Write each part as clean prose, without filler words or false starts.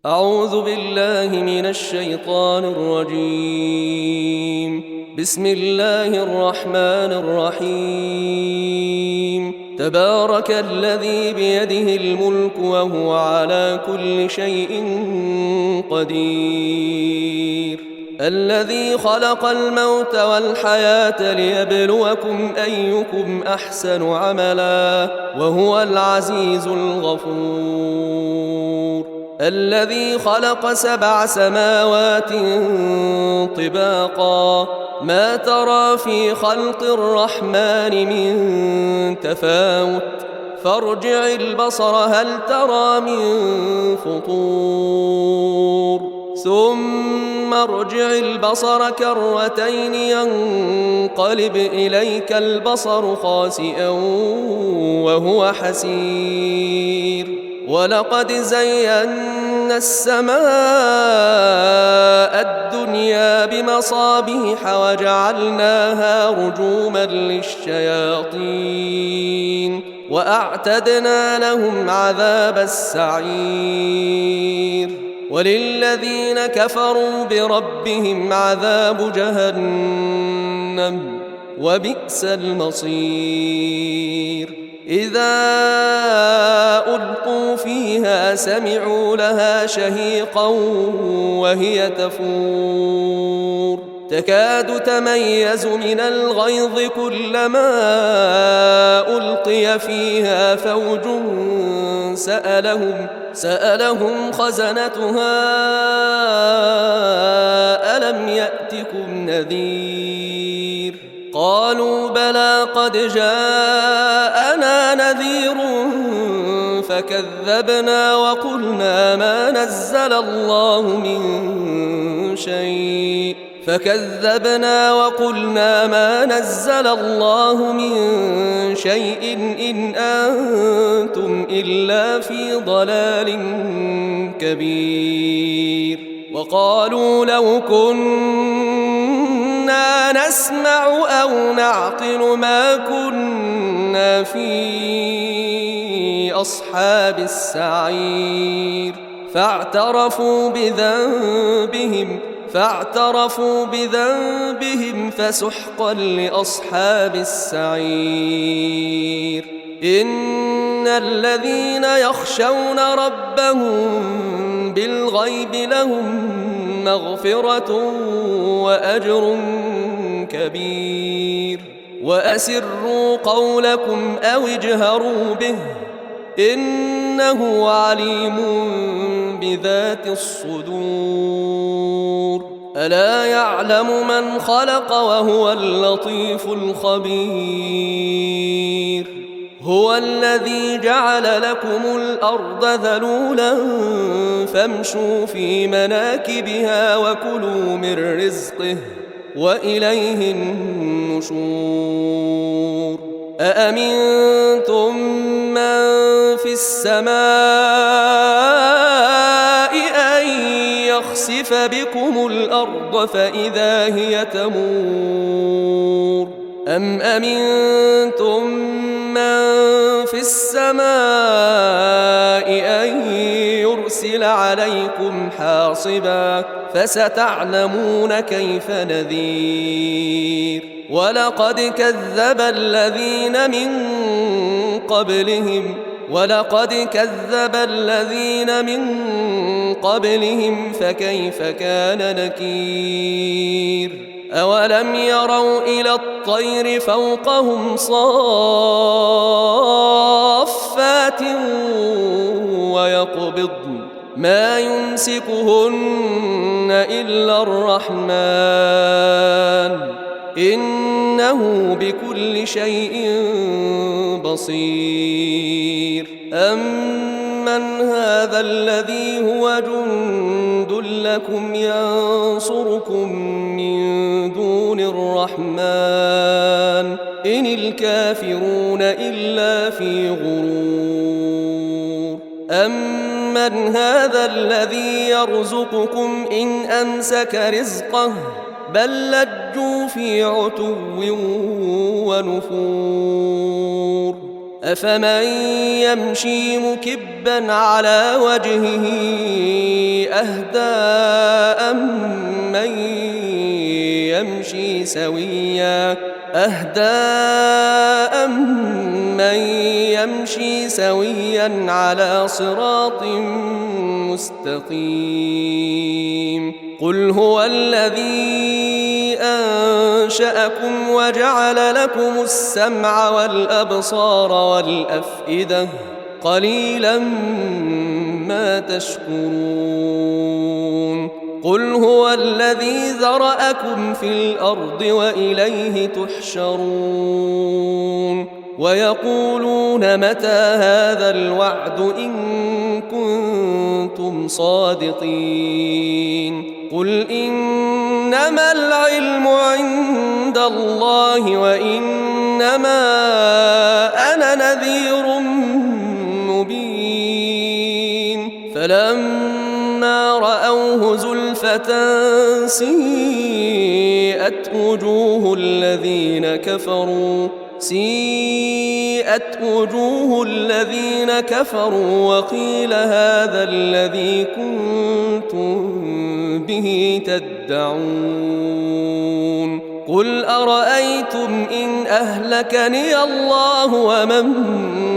أعوذ بالله من الشيطان الرجيم. بسم الله الرحمن الرحيم. تبارك الذي بيده الملك وهو على كل شيء قدير. الذي خلق الموت والحياة ليبلوكم أيكم أحسن عملا وهو العزيز الغفور. الذي خلق 7 سماوات طباقا ما ترى في خلق الرحمن من تفاوت فارجع البصر هل ترى من فطور ثم ارجع البصر كرتين ينقلب إليك البصر خاسئا وهو حسير. ولقد زينا السماء الدنيا بمصابيح وجعلناها رجوما للشياطين وأعتدنا لهم عذاب السعير. وللذين كفروا بربهم عذاب جهنم وبئس المصير. إذا ألقوا فيها سمعوا لها شهيقا وهي تفور تكاد تميز من الغيظ كلما ألقي فيها فوج سألهم خزنتها ألم يأتكم نذير قالوا بلى قد جاءنا نذير فكذبنا وقلنا ما نزل الله من شيء إن أنتم إلا في ضلال كبير. وقالوا لو كنا نسمع أو نعقل ما كنا في أصحاب السعير فاعترفوا بذنبهم فسحقا لأصحاب السعير. إن الذين يخشون ربهم بالغيب لهم مغفرة وأجر كبير. وأسروا قولكم أو اجهروا به إنه عليم بذات الصدور. ألا يعلم من خلق وهو اللطيف الخبير. هو الذي جعل لكم الأرض ذلولا فامشوا في مناكبها وكلوا من رزقه وإليه النشور. أأمنتم من في السماء أن يخسف بكم الأرض فإذا هي تمور أم أمنتم من في السماء أن يرسل عليكم حاصبا فستعلمون كيف نذير. ولقد كذب الذين من قبلهم فكيف كان نكير. أولم يروا إلى الطير فوقهم صافات ويقبضن ما يمسكهن إلا الرحمن إنه بكل شيء بصير. أمن هذا الذي هو جند لكم ينصركم من دون الرحمن إن الكافرون إلا في غرور. أمن هذا الذي يرزقكم إن أمسك رزقه بل لجوا في عتو ونفور. أفمن يمشي مكبا على وجهه أهدى أمن يمشي سويا على صراط مستقيم قل هو الذي أنشأكم وجعل لكم السمع والأبصار والأفئدة قليلا ما تشكرون قل هو الذي ذرأكم في الأرض وإليه تحشرون ويقولون متى هذا الوعد إن كنتم صادقين قل إنما العلم عند الله وإنما أنا نذير مبين فلما رأوه زلفة سيئت وجوه الذين كفروا وقيل هذا الذي كنتم به تدعون قل أرأيتم إن أهلكني الله ومن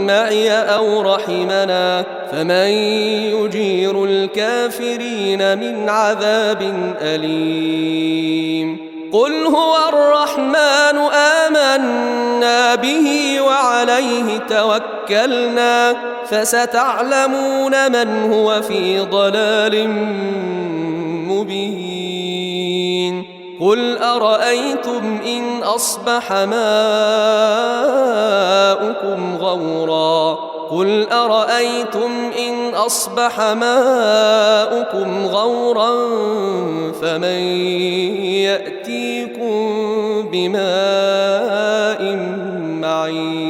معي أو رحمنا فمن يجير الكافرين من عذاب أليم قل هو الرحمن آمنا به وعليه توكلنا فستعلمون من هو في ضلال مبين قل أرأيتم إن أصبح ماؤكم غورا فمن يأتيكم بماء معين